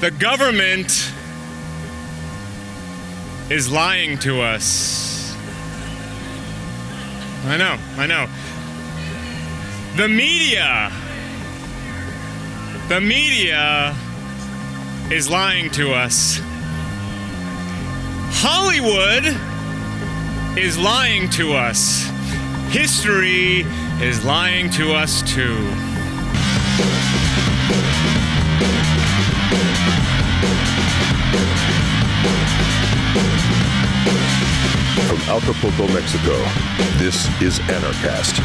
The government is lying to us. I know. The media is lying to us. Hollywood is lying to us. History is lying to us too. From Acapulco, Mexico, this is Anarchast.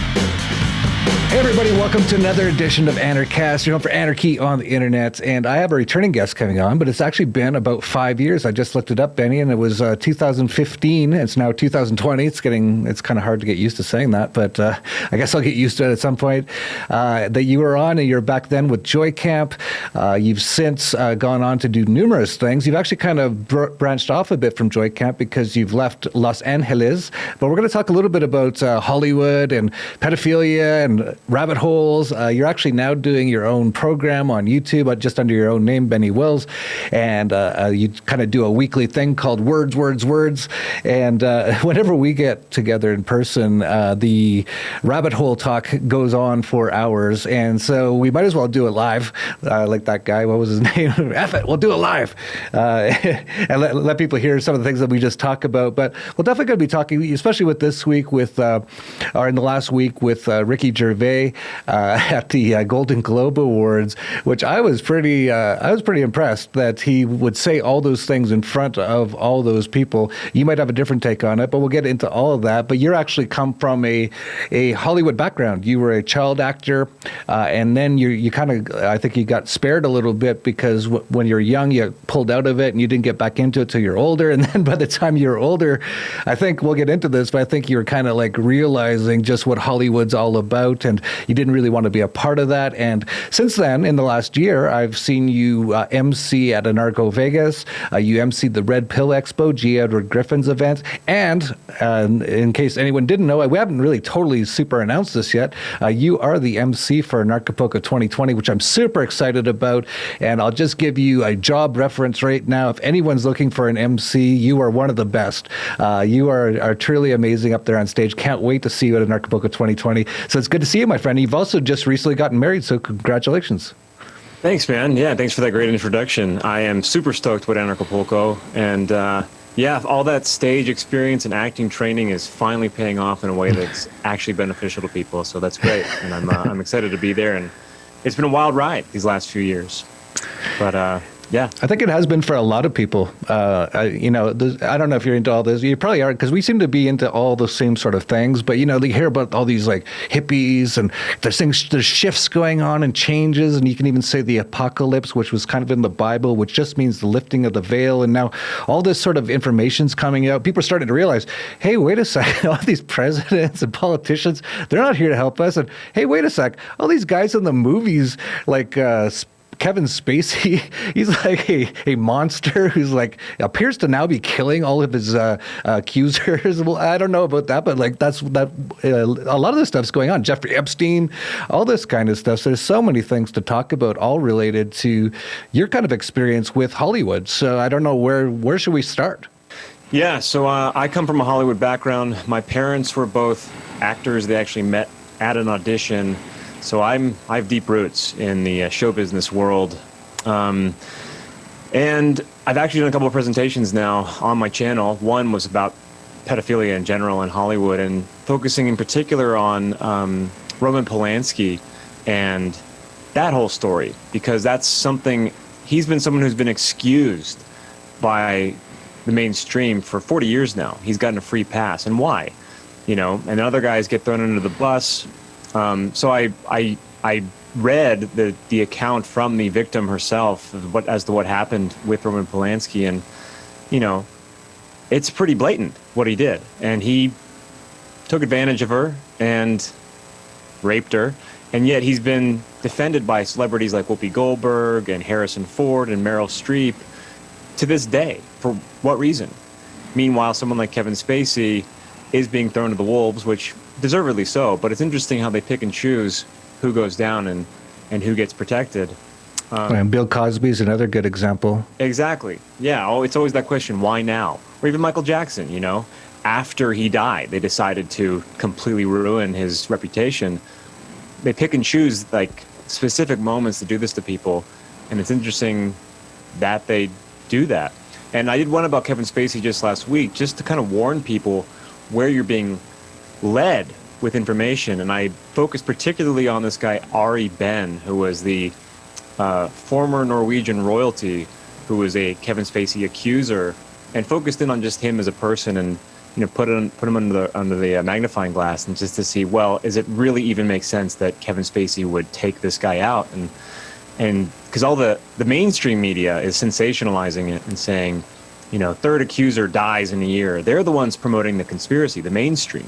Hey everybody, welcome to another edition of Anarchast, for anarchy on the internet. And I have a returning guest coming on, but it's actually been about 5 years. I just looked it up, Benny, and it was 2015. It's now 2020. It's kind of hard to get used to saying that, but I guess I'll get used to it at some point. That you were on, and you were back then with Joy Camp. You've since gone on to do numerous things. You've actually kind of branched off a bit from Joy Camp because you've left Los Angeles. But we're going to talk a little bit about Hollywood and pedophilia and rabbit holes. You're actually now doing your own program on YouTube, just under your own name, Benny Wills, and you kind of do a weekly thing called Words. And whenever we get together in person, the rabbit hole talk goes on for hours, and so we might as well do it live, like that guy. What was his name? F it, we'll do it live, and let people hear some of the things that we just talk about. But we're definitely going to be talking, especially with this week, or in the last week, with Rikky Gervais at the Golden Globe Awards, which I was pretty impressed that he would say all those things in front of all those people. You might have a different take on it, but we'll get into all of that. But you're actually come from a Hollywood background. You were a child actor, and then you kind of, I think you got spared a little bit because when you're young, you pulled out of it and you didn't get back into it till you're older. And then by the time you're older, I think we'll get into this, but I think you were kind of like realizing just what Hollywood's all about, and you didn't really want to be a part of that. And since then, in the last year, I've seen you MC at Anarcho Vegas. You MC'd the Red Pill Expo, G. Edward Griffin's event. And in case anyone didn't know, we haven't really totally super announced this yet. You are the MC for Anarchapulco 2020, which I'm super excited about. And I'll just give you a job reference right now. If anyone's looking for an MC, you are one of the best. You are truly amazing up there on stage. Can't wait to see you at Anarchapulco 2020. So it's good to see you, my friend. You've also just recently gotten married, so congratulations. Thanks, man. Yeah, thanks for that great introduction. I am super stoked with Anarchapulco, and all that stage experience and acting training is finally paying off in a way that's actually beneficial to people, so that's great, and I'm excited to be there, and it's been a wild ride these last few years, but yeah. I think it has been for a lot of people. I don't know if you're into all this. You probably are, because we seem to be into all the same sort of things. But, you hear about all these, like, hippies, and there's shifts going on and changes. And you can even say the apocalypse, which was kind of in the Bible, which just means the lifting of the veil. And now all this sort of information's coming out. People are starting to realize, hey, wait a second. All these presidents and politicians, they're not here to help us. And, hey, wait a sec. All these guys in the movies, like Kevin Spacey, he's like a monster who's like appears to now be killing all of his accusers. Well, I don't know about that, but like a lot of this stuff's going on. Jeffrey Epstein, all this kind of stuff. So there's so many things to talk about, all related to your kind of experience with Hollywood. So I don't know, where should we start? Yeah, so I come from a Hollywood background. My parents were both actors. They actually met at an audition. So I have deep roots in the show business world. And I've actually done a couple of presentations now on my channel. One was about pedophilia in general in Hollywood, and focusing in particular on Roman Polanski and that whole story, because that's something, he's been someone who's been excused by the mainstream for 40 years now. He's gotten a free pass. And why? And other guys get thrown under the bus. So I read the account from the victim herself as to what happened with Roman Polanski, and it's pretty blatant what he did, and he took advantage of her and raped her, and yet he's been defended by celebrities like Whoopi Goldberg and Harrison Ford and Meryl Streep to this day. For what reason? Meanwhile, someone like Kevin Spacey is being thrown to the wolves, which deservedly so, but it's interesting how they pick and choose who goes down and who gets protected. And Bill Cosby's another good example. Exactly. Yeah. Oh, it's always that question, why now? Or even Michael Jackson, after he died, they decided to completely ruin his reputation. They pick and choose like specific moments to do this to people. And it's interesting that they do that. And I did one about Kevin Spacey just last week, just to kind of warn people where you're being led with information. And I focused particularly on this guy, Ari Ben, who was the former Norwegian royalty, who was a Kevin Spacey accuser, and focused in on just him as a person, and put him under the magnifying glass, and just to see, well, is it really even make sense that Kevin Spacey would take this guy out? And because all the mainstream media is sensationalizing it and saying, third accuser dies in a year. They're the ones promoting the conspiracy, the mainstream.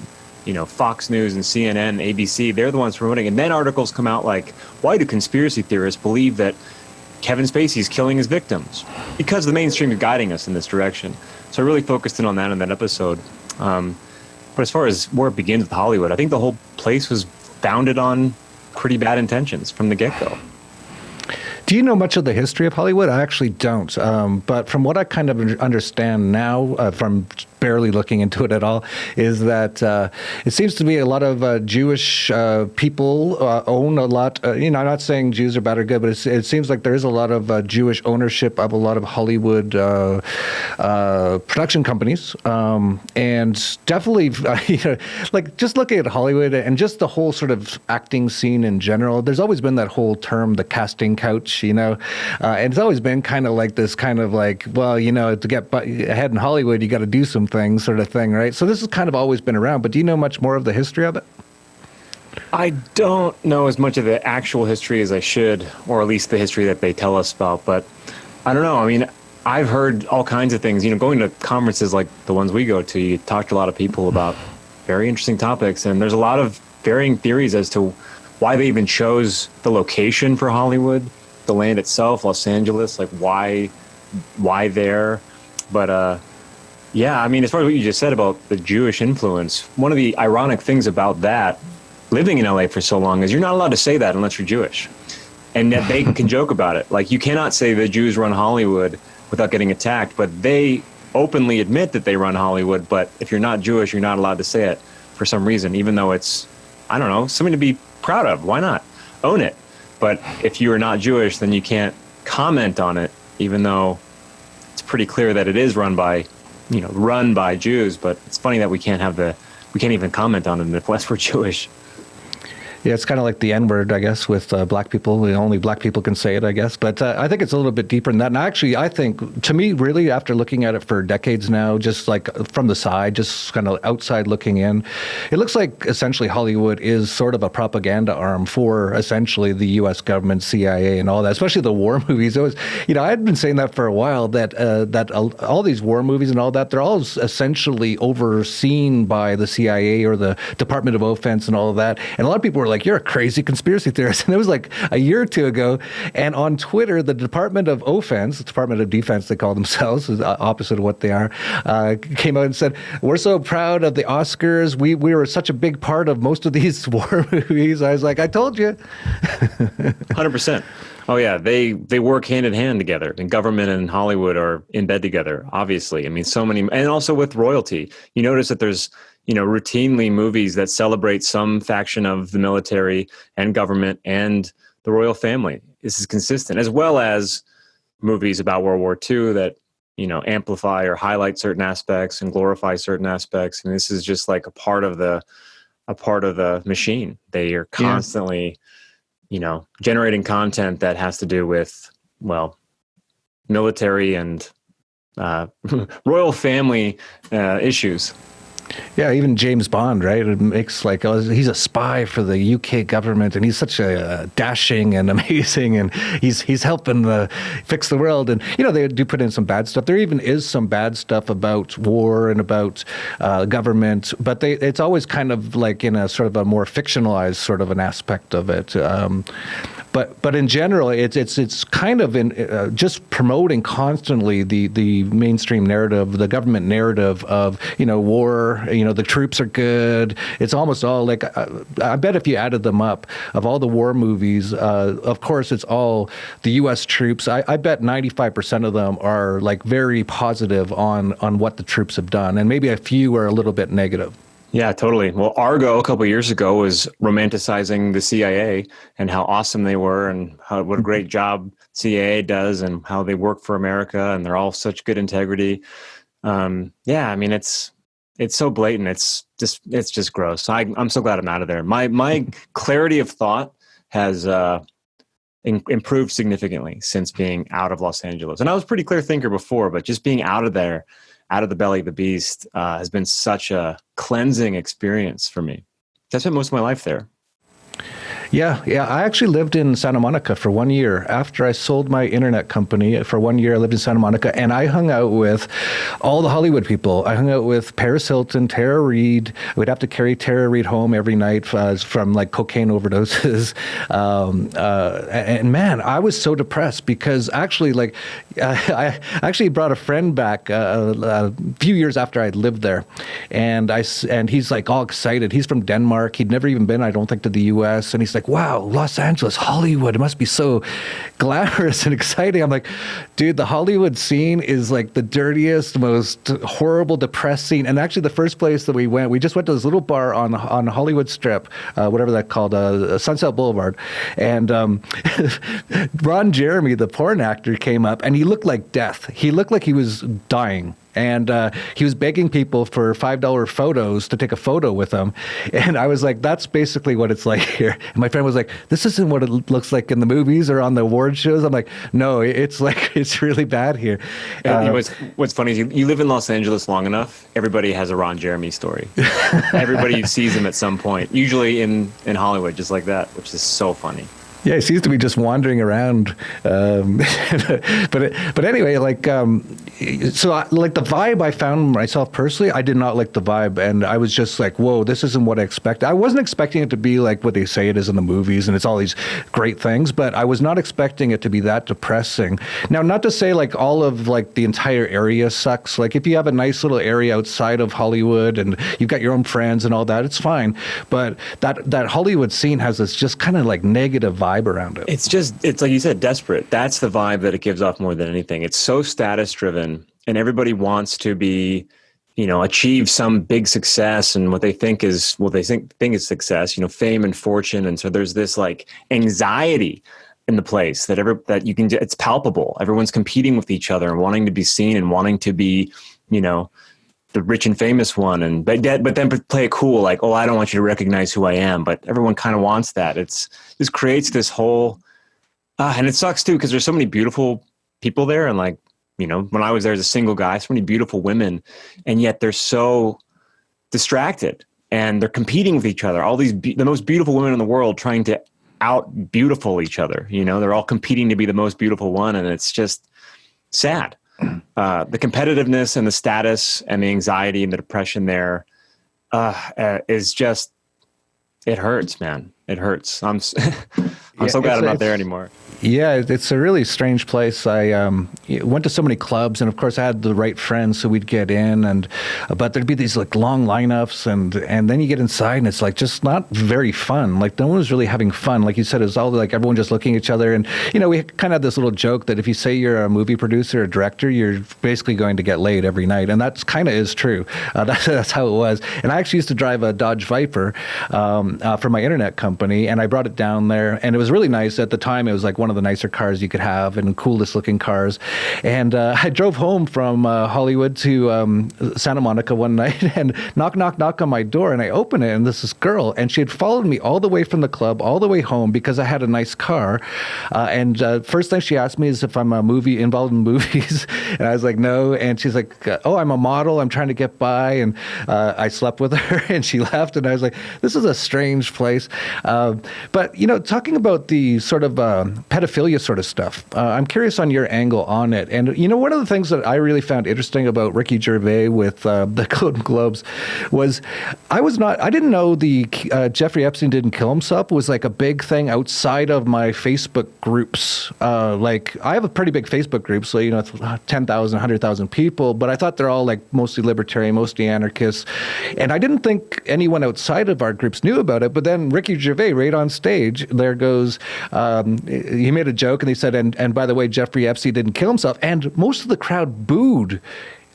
Fox News and CNN, ABC, they're the ones promoting. And then articles come out like, why do conspiracy theorists believe that Kevin Spacey's killing his victims? Because the mainstream is guiding us in this direction. So I really focused in on that in that episode. But as far as where it begins with Hollywood, I think the whole place was founded on pretty bad intentions from the get-go. Do you know much of the history of Hollywood? I actually don't. But from what I kind of understand now, from barely looking into it at all, is that it seems to be a lot of Jewish people own a lot. I'm not saying Jews are bad or good, but it seems like there is a lot of Jewish ownership of a lot of Hollywood production companies. And definitely, like just looking at Hollywood and just the whole sort of acting scene in general, there's always been that whole term, the casting couch, and it's always been kind of like this kind of like, well, to get ahead in Hollywood, you got to do some things sort of thing, right? So this has kind of always been around, but do you know much more of the history of it? I don't know as much of the actual history as I should, or at least the history that they tell us about, but I don't know. I mean, I've heard all kinds of things, going to conferences like the ones we go to, you talk to a lot of people about very interesting topics, and there's a lot of varying theories as to why they even chose the location for Hollywood, the land itself, Los Angeles, like why there? But yeah, I mean, as far as what you just said about the Jewish influence, one of the ironic things about that, living in LA for so long, is you're not allowed to say that unless you're Jewish. And yet they can joke about it. Like, you cannot say the Jews run Hollywood without getting attacked, but they openly admit that they run Hollywood. But if you're not Jewish, you're not allowed to say it for some reason, even though it's, I don't know, something to be proud of. Why not? Own it. But if you are not Jewish, then you can't comment on it, even though it's pretty clear that it is run by Jews. But it's funny that we can't even comment on it unless we're Jewish. Yeah, it's kind of like the N-word, I guess, with black people. Only black people can say it, I guess. But I think it's a little bit deeper than that. And actually, I think, to me, really, after looking at it for decades now, just like from the side, just kind of outside looking in, it looks like essentially Hollywood is sort of a propaganda arm for essentially the U.S. government, CIA, and all that, especially the war movies. It was, I had been saying that for a while, that all these war movies and all that, they're all essentially overseen by the CIA or the Department of Offense and all of that. And a lot of people were like, you're a crazy conspiracy theorist. And it was like a year or two ago. And on Twitter, the Department of Offense, the Department of Defense, they call themselves, is opposite of what they are, came out and said, we're so proud of the Oscars. We were such a big part of most of these war movies. I was like, I told you. 100%. Oh, yeah. They work hand in hand together, and government and Hollywood are in bed together, obviously. I mean, so many, and also with royalty. You notice that there's, routinely movies that celebrate some faction of the military and government and the royal family. This is consistent, as well as movies about World War II that, amplify or highlight certain aspects and glorify certain aspects. And this is just like a part of the machine. They are constantly, generating content that has to do with, well, military and royal family issues. Yeah, even James Bond, right? It makes like, he's a spy for the UK government, and he's such a dashing and amazing, and he's helping fix the world. And they do put in some bad stuff. There even is some bad stuff about war and about government, but it's always kind of like in a sort of a more fictionalized sort of an aspect of it. but in general, it's kind of just promoting constantly the mainstream narrative, the government narrative of war. The troops are good. It's almost all like I bet if you added them up of all the war movies, of course it's all the U.S. troops. I bet 95% of them are like very positive on what the troops have done, and maybe a few are a little bit negative. Yeah, totally. Well, Argo a couple of years ago was romanticizing the CIA and how awesome they were and what a great job CIA does and how they work for America and they're all such good integrity. Yeah, I mean, it's so blatant. It's just gross. I'm so glad I'm out of there. My clarity of thought has improved significantly since being out of Los Angeles. And I was a pretty clear thinker before, but just being out of there, out of the belly of the beast, has been such a cleansing experience for me. I spent most of my life there. Yeah. I actually lived in Santa Monica for 1 year. After I sold my internet company, for 1 year I lived in Santa Monica, and I hung out with all the Hollywood people. I hung out with Paris Hilton, Tara Reid. We'd have to carry Tara Reid home every night from like cocaine overdoses. And man, I was so depressed because actually, I actually brought a friend back a few years after I'd lived there, and he's like all excited. He's from Denmark. He'd never even been, I don't think, to the U.S. And he's like, wow, Los Angeles, Hollywood, it must be so glamorous and exciting. I'm like, dude, the Hollywood scene is like the dirtiest, most horrible, depressing. And actually the first place that we just went to this little bar on Hollywood Strip, whatever that's called, Sunset Boulevard. And Ron Jeremy, the porn actor, came up and he looked like death. He looked like he was dying. And he was begging people for $5 photos to take a photo with him. And I was like, that's basically what it's like here. And my friend was like, this isn't what it looks like in the movies or on the award shows. I'm like, no, it's really bad here. What's funny is you live in Los Angeles long enough, everybody has a Ron Jeremy story. Everybody sees him at some point, usually in Hollywood, just like that, which is so funny. Yeah, he seems to be just wandering around. But anyway, the vibe I found myself personally, I did not like the vibe. And I was just like, whoa, this isn't what I expected. I wasn't expecting it to be like what they say it is in the movies and it's all these great things, but I was not expecting it to be that depressing. Now, not to say like all of like the entire area sucks. Like if you have a nice little area outside of Hollywood and you've got your own friends and all that, it's fine. But that Hollywood scene has this just kind of like negative vibe around it. It's like you said, desperate. That's the vibe that it gives off more than anything. It's so status driven and everybody wants to be, achieve some big success and what they think is success, fame and fortune. And so there's this like anxiety in the place that you can, it's palpable. Everyone's competing with each other and wanting to be seen and wanting to be, the rich and famous one, but then play it cool, like, oh, I don't want you to recognize who I am, but everyone kind of wants that. This creates this whole, and it sucks too because there's so many beautiful people there, and like, when I was there as a single guy, so many beautiful women, and yet they're so distracted and they're competing with each other. All these the most beautiful women in the world trying to out beautiful each other. They're all competing to be the most beautiful one, and it's just sad. The competitiveness and the status and the anxiety and the depression there is just, it hurts, man. It hurts. I'm so glad I'm not there anymore. Yeah, it's a really strange place. I went to so many clubs, and of course I had the right friends, so we'd get in, but there'd be these like long lineups, and then you get inside, and it's like just not very fun. Like no one was really having fun. Like you said, it was all like everyone just looking at each other, and we kind of had this little joke that if you say you're a movie producer or director, you're basically going to get laid every night, and that's kind of is true. That's how it was. And I actually used to drive a Dodge Viper for my internet company, and I brought it down there, and it was really nice at the time. It was like one of the nicer cars you could have and coolest looking cars. And I drove home from Hollywood to Santa Monica one night and knock on my door, and I open it, and this is girl, and she had followed me all the way from the club all the way home because I had a nice car. And first thing she asked me is if I'm involved in movies, and I was like, no. And she's like, oh, I'm a model, I'm trying to get by. And I slept with her and she left, and I was like, this is a strange place. But talking about the sort of pedophilia sort of stuff, I'm curious on your angle on it. And, one of the things that I really found interesting about Rikky Gervais with the Golden Globes was I didn't know the Jeffrey Epstein didn't kill himself was like a big thing outside of my Facebook groups. Like, I have a pretty big Facebook group, so, 10,000, 100,000 people, but I thought they're all like mostly libertarian, mostly anarchists. And I didn't think anyone outside of our groups knew about it. But then Rikky Gervais, right on stage, there goes, he made a joke and he said, and by the way, Jeffrey Epstein didn't kill himself. And most of the crowd booed.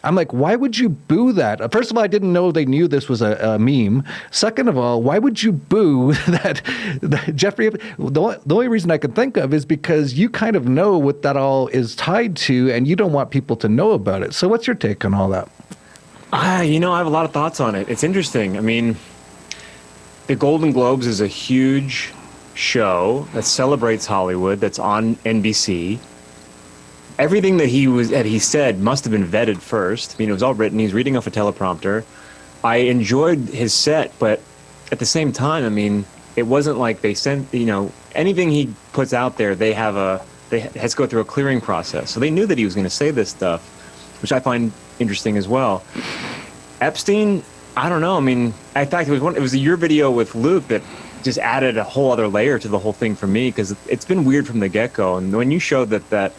I'm like, why would you boo that? First of all, I didn't know they knew this was a meme. Second of all, why would you boo that Jeffrey? The only reason I can think of is because you kind of know what that all is tied to, and you don't want people to know about it. So what's your take on all that? I have a lot of thoughts on it. It's interesting. I mean, the Golden Globes is a huge show that celebrates Hollywood, that's on NBC. Everything that he said must have been vetted first. I mean, it was all written. He's reading off a teleprompter. I enjoyed his set, but at the same time, I mean, it wasn't like they sent, anything he puts out there, they has to go through a clearing process. So they knew that he was going to say this stuff, which I find interesting as well. Epstein, I don't know. I mean, in fact, it was your video with Luke that just added a whole other layer to the whole thing for me, because it's been weird from the get-go. And when you showed that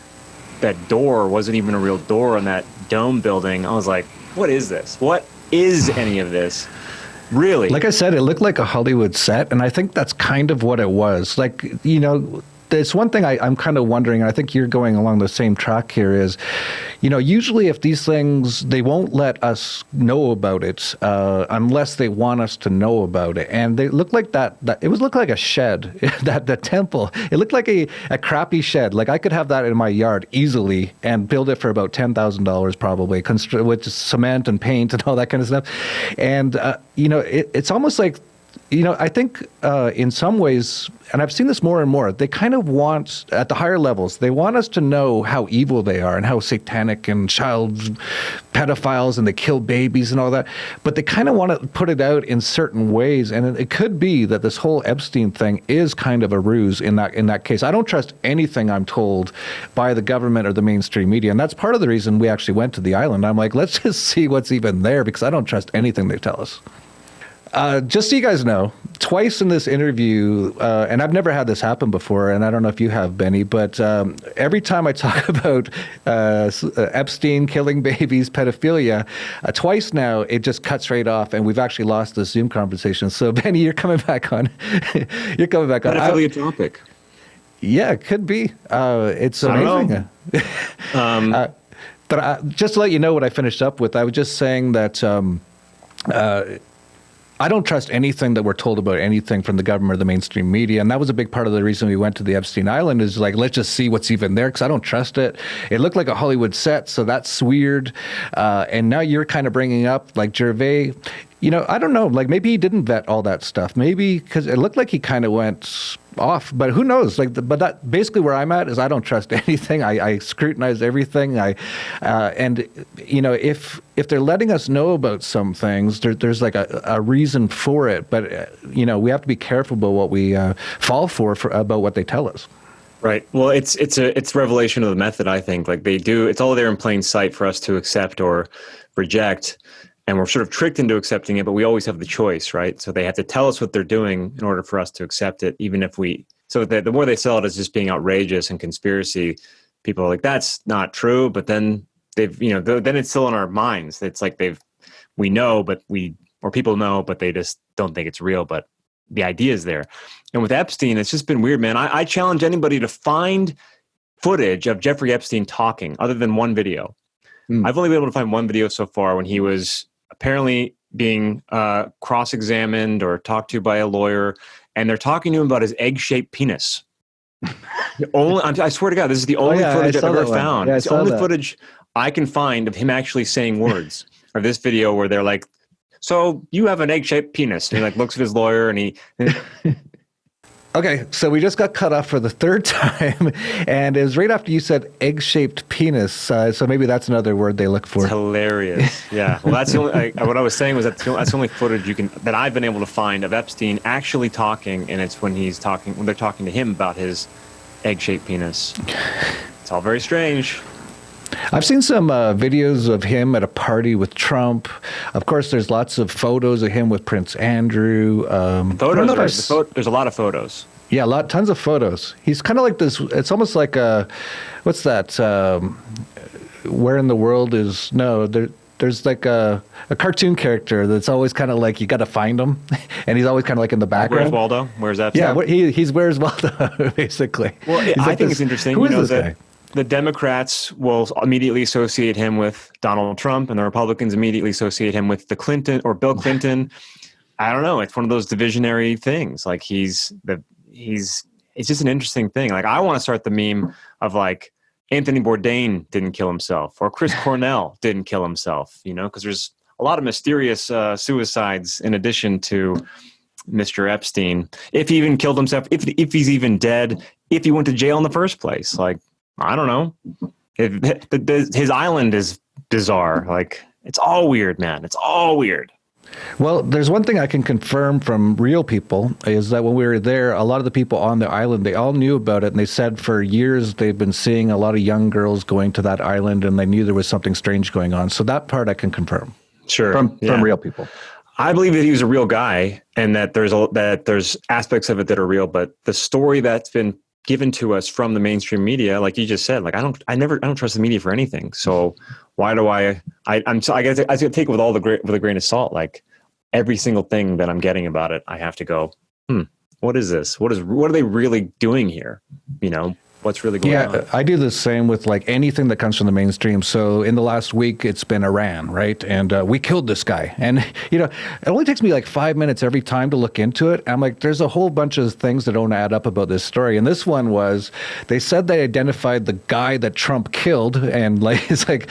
door wasn't even a real door on that dome building, I was like, what is this? What is any of this? Really? Like I said, it looked like a Hollywood set, and I think that's kind of what it was. Like, there's one thing I'm kind of wondering, and I think you're going along the same track here, is, usually if these things, they won't let us know about it unless they want us to know about it. And they look like looked like a shed, that temple. It looked like a crappy shed. Like, I could have that in my yard easily and build it for about $10,000 probably, with cement and paint and all that kind of stuff. And, it's almost like, I think in some ways, and I've seen this more and more, they kind of want, at the higher levels, they want us to know how evil they are and how satanic and child pedophiles and they kill babies and all that. But they kind of want to put it out in certain ways. And it could be that this whole Epstein thing is kind of a ruse in that case. I don't trust anything I'm told by the government or the mainstream media. And that's part of the reason we actually went to the island. I'm like, let's just see what's even there, because I don't trust anything they tell us. Just so you guys know, twice in this interview, and I've never had this happen before, and I don't know if you have, Benny, but every time I talk about Epstein killing babies, pedophilia, twice now it just cuts right off, and we've actually lost the Zoom conversation. So, Benny, you're coming back on. You're coming back on. Pedophilia topic. Yeah, it could be. It's amazing. But just to let you know what I finished up with, I was just saying that I don't trust anything that we're told about anything from the government or the mainstream media. And that was a big part of the reason we went to the Epstein Island, is like, let's just see what's even there, because I don't trust it. It looked like a Hollywood set, so that's weird. And now you're kind of bringing up, like, Gervais. I don't know, like, maybe he didn't vet all that stuff. Maybe because it looked like he kind of went off, but who knows? But that basically where I'm at is I don't trust anything. I scrutinize everything. And if they're letting us know about some things, there's like a reason for it. But we have to be careful about what we fall for about what they tell us. Right. Well, it's revelation of the method, I think. Like, they do, it's all there in plain sight for us to accept or reject. And we're sort of tricked into accepting it, but we always have the choice, right? So they have to tell us what they're doing in order for us to accept it, even if so the more they sell it as just being outrageous and conspiracy, people are like, that's not true. But then then it's still in our minds. It's like we know, or people know, but they just don't think it's real. But the idea is there. And with Epstein, it's just been weird, man. I challenge anybody to find footage of Jeffrey Epstein talking other than one video. I've only been able to find one video so far when he was apparently being cross-examined or talked to by a lawyer, and they're talking to him about his egg-shaped penis. I swear to God, this is the only footage I've ever found. Yeah, it's the only footage I can find of him actually saying words. Or this video where they're like, so you have an egg-shaped penis. And he like looks at his lawyer and he... Okay, so we just got cut off for the third time, and it was right after you said egg-shaped penis, so maybe that's another word they look for. It's hilarious. Yeah, well, that's the only, what I was saying was that's the only footage that I've been able to find of Epstein actually talking, and it's when they're talking to him about his egg-shaped penis. It's all very strange. I've seen some videos of him at a party with Trump. Of course, there's lots of photos of him with Prince Andrew. There's a lot of photos. Yeah, tons of photos. He's kind of like this. It's almost like what's that? Where in the world is There's like a cartoon character that's always kind of like you got to find him, and he's always kind of like in the background. Where's Waldo? Where's Epstein? Yeah, he's Where's Waldo, basically. Well, I think it's interesting. Who is this guy? The Democrats will immediately associate him with Donald Trump, and the Republicans immediately associate him with Bill Clinton. I don't know. It's one of those divisionary things. Like it's just an interesting thing. Like I want to start the meme of like Anthony Bourdain didn't kill himself or Chris Cornell didn't kill himself, because there's a lot of mysterious suicides in addition to Mr. Epstein. If he even killed himself, if he's even dead, if he went to jail in the first place, like, I don't know. His island is bizarre. Like, it's all weird, man. It's all weird. Well, there's one thing I can confirm from real people is that when we were there, a lot of the people on the island, they all knew about it. And they said for years they've been seeing a lot of young girls going to that island and they knew there was something strange going on. So that part I can confirm. Sure. From real people. I believe that he was a real guy and that there's aspects of it that are real. But the story that's been given to us from the mainstream media, like you just said, like I don't trust the media for anything. So why do I guess I take it with a grain of salt. Like every single thing that I'm getting about it, I have to go, what is this? What are they really doing here? What's really going on? Yeah, I do the same with like anything that comes from the mainstream. So in the last week, it's been Iran, right? And we killed this guy. And, it only takes me like 5 minutes every time to look into it. I'm like, there's a whole bunch of things that don't add up about this story. And this one was, they said they identified the guy that Trump killed. And like, it's like,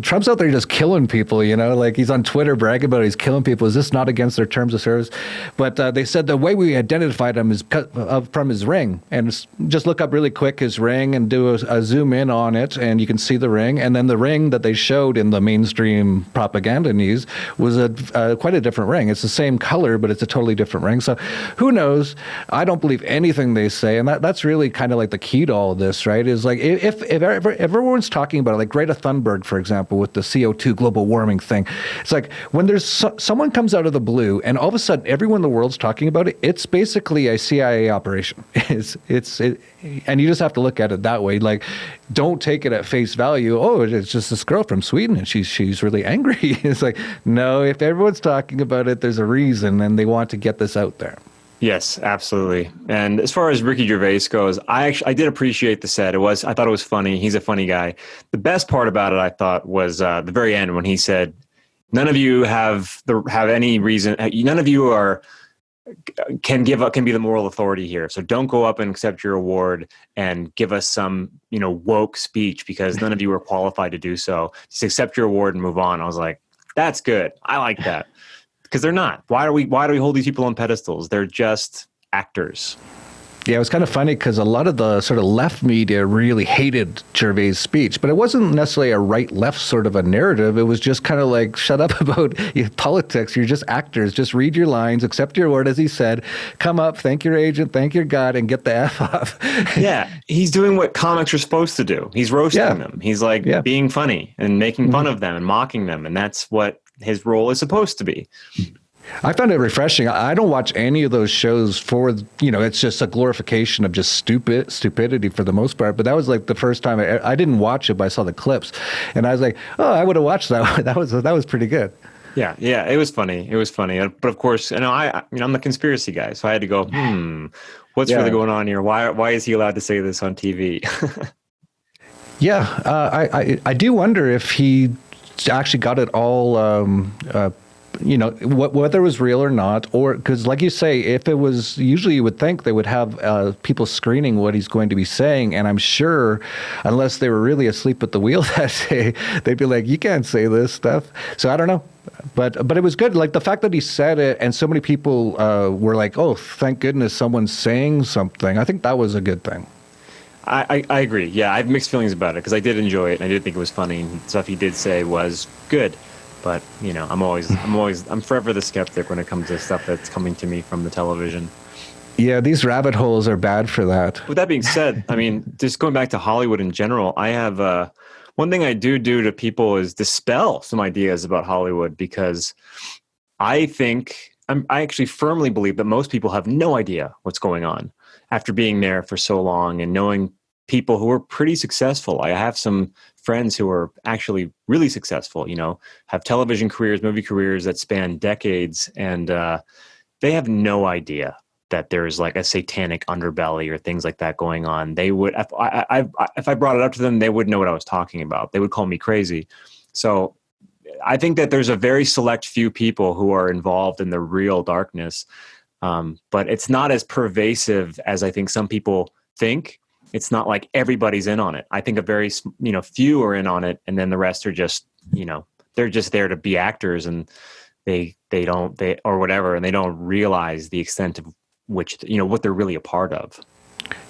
Trump's out there just killing people, like he's on Twitter bragging about it, he's killing people. Is this not against their terms of service? But they said the way we identified him is from his ring. And just look up really quick his ring and do a zoom in on it and you can see the ring, and then the ring that they showed in the mainstream propaganda news was quite a different ring. It's the same color but it's a totally different ring. So who knows? I don't believe anything they say, and that's really kind of like the key to all of this, right? Is like if everyone's talking about it, like Greta Thunberg for example with the CO2 global warming thing, it's like when there's someone comes out of the blue and all of a sudden everyone in the world's talking about it, it's basically a CIA operation. And you just have to look at it that way. Like, don't take it at face value. Oh, it's just this girl from Sweden and she's really angry. It's like, no, if everyone's talking about it, there's a reason and they want to get this out there. Yes, absolutely. And as far as Rikky Gervais goes, I did appreciate the set. I thought it was funny. He's a funny guy. The best part about it, I thought, was the very end when he said, none of you have any reason. None of you can be the moral authority here. So don't go up and accept your award and give us some, woke speech because none of you are qualified to do so. Just accept your award and move on. I was like, that's good. I like that. Because they're not. Why do we hold these people on pedestals? They're just actors. Yeah, it was kind of funny because a lot of the sort of left media really hated Gervais' speech, but it wasn't necessarily a right-left sort of a narrative. It was just kind of like, shut up about politics. You're just actors. Just read your lines, accept your word, as he said, come up, thank your agent, thank your God, and get the F off. Yeah, he's doing what comics are supposed to do. He's roasting them. He's like being funny and making fun of them and mocking them, and that's what his role is supposed to be. I found it refreshing. I don't watch any of those shows for, it's just a glorification of just stupidity for the most part. But that was like the first time I didn't watch it, but I saw the clips and I was like, oh, I would have watched that. That was pretty good. Yeah, it was funny. But of course, I'm the conspiracy guy, so I had to go, what's really going on here? Why is he allowed to say this on TV? Yeah, I do wonder if he actually got it all whether it was real or not, or because like you say, if it was, usually you would think they would have people screening what he's going to be saying. And I'm sure unless they were really asleep at the wheel that day, they'd be like, you can't say this stuff. So I don't know. But it was good. Like the fact that he said it and so many people were like, oh, thank goodness someone's saying something. I think that was a good thing. I agree. Yeah, I have mixed feelings about it because I did enjoy it and I did think it was funny. And stuff he did say was good. But, I'm forever the skeptic when it comes to stuff that's coming to me from the television. Yeah, these rabbit holes are bad for that. With that being said, just going back to Hollywood in general, I have one thing I do to people is dispel some ideas about Hollywood, because I actually firmly believe that most people have no idea what's going on after being there for so long and knowing people who are pretty successful. I have some friends who are actually really successful, have television careers, movie careers that span decades, and they have no idea that there's like a satanic underbelly or things like that going on. They would, if I brought it up to them, they wouldn't know what I was talking about. They would call me crazy. So I think that there's a very select few people who are involved in the real darkness, but it's not as pervasive as I think some people think. It's not like everybody's in on it. I think a very few are in on it, and then the rest are just they're just there to be actors, and they or whatever, and they don't realize the extent of which what they're really a part of.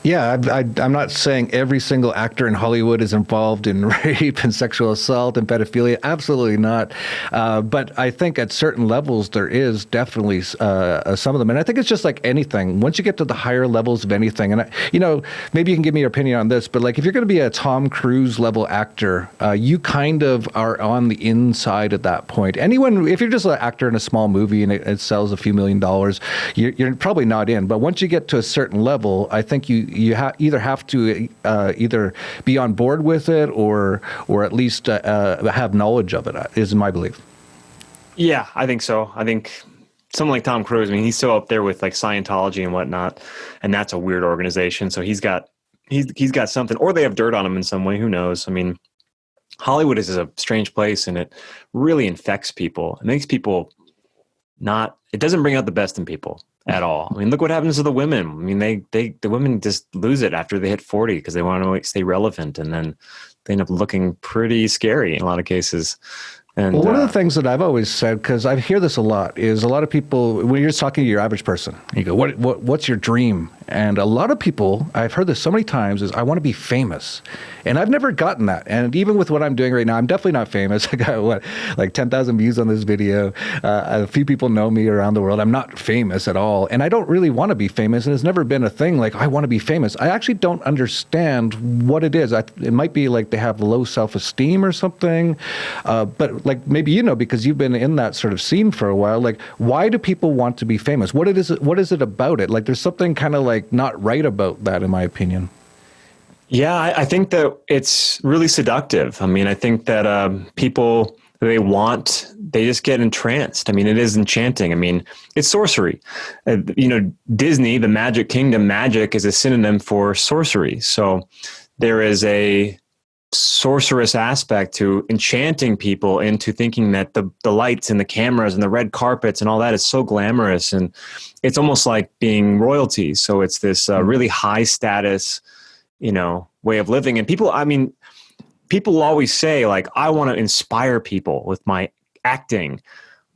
Yeah, I'm not saying every single actor in Hollywood is involved in rape and sexual assault and pedophilia. Absolutely not. But I think at certain levels there is definitely some of them. And I think it's just like anything. Once you get to the higher levels of anything, and maybe you can give me your opinion on this, but like if you're going to be a Tom Cruise level actor, you kind of are on the inside at that point. If you're just an actor in a small movie and it sells a few $1 million, you're probably not in. But once you get to a certain level, I think you either have to either be on board with it or at least have knowledge of it, is my belief. Yeah, I think so. I think someone like Tom Cruise, I mean, he's so up there with like Scientology and whatnot, and that's a weird organization. So he's got something, or they have dirt on him in some way. Who knows? I mean, Hollywood is a strange place, and it really infects people. It makes people it doesn't bring out the best in people at all. I mean, look what happens to the women. I mean, the women just lose it after they hit 40 because they want to stay relevant, and then they end up looking pretty scary in a lot of cases. And, one of the things that I've always said, because I hear this a lot, is a lot of people, when you're talking to your average person, you go, what's your dream? And a lot of people, I've heard this so many times, is I want to be famous. And I've never gotten that. And even with what I'm doing right now, I'm definitely not famous. I got, like 10,000 views on this video. A few people know me around the world. I'm not famous at all. And I don't really want to be famous. And it's never been a thing like, I want to be famous. I actually don't understand what it is. It might be like they have low self-esteem or something. But like maybe because you've been in that sort of scene for a while, like why do people want to be famous? What is it about it? Like there's something kind of like not right about that, in my opinion. Yeah, I think that it's really seductive. I mean, I think that people, they just get entranced. I mean, it is enchanting. I mean, it's sorcery. Disney, the Magic Kingdom, magic is a synonym for sorcery. So there is a sorcerous aspect to enchanting people into thinking that the lights and the cameras and the red carpets and all that is so glamorous, and it's almost like being royalty. So it's this really high status, way of living. And people always say like, I want to inspire people with my acting.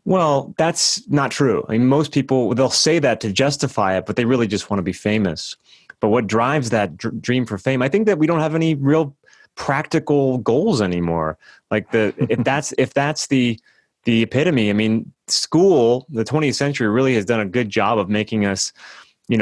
Well, that's not true. I mean, most people, they'll say that to justify it, but they really just want to be famous. But what drives that dream for fame? I think that we don't have any real practical goals anymore. Like if that's the epitome. I mean, school, the 20th century really has done a good job of making us,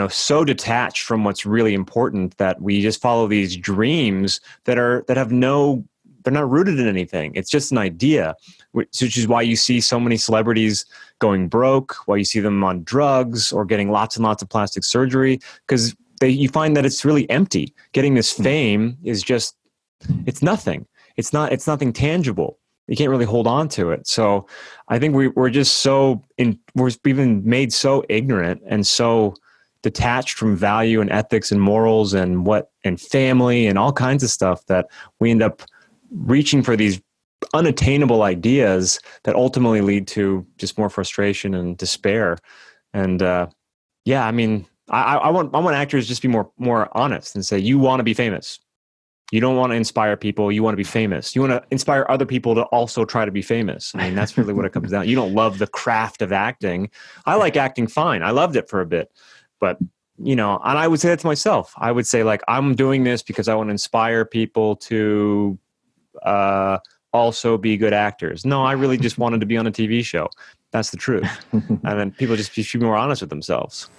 so detached from what's really important that we just follow these dreams they're not rooted in anything. It's just an idea, which is why you see so many celebrities going broke, why you see them on drugs or getting lots and lots of plastic surgery, because you find that it's really empty. Getting this fame is just, it's nothing. It's nothing tangible. You can't really hold on to it. So I think we're just we've been made so ignorant and so detached from value and ethics and morals and family and all kinds of stuff that we end up reaching for these unattainable ideas that ultimately lead to just more frustration and despair. And I want actors just to be more honest and say, you want to be famous. You don't want to inspire people. You want to be famous. You want to inspire other people to also try to be famous. I mean, that's really what it comes down. You don't love the craft of acting. I like acting fine. I loved it for a bit. But, and I would say that to myself. I would say, like, I'm doing this because I want to inspire people to also be good actors. No, I really just wanted to be on a TV show. That's the truth. And then people just should be more honest with themselves.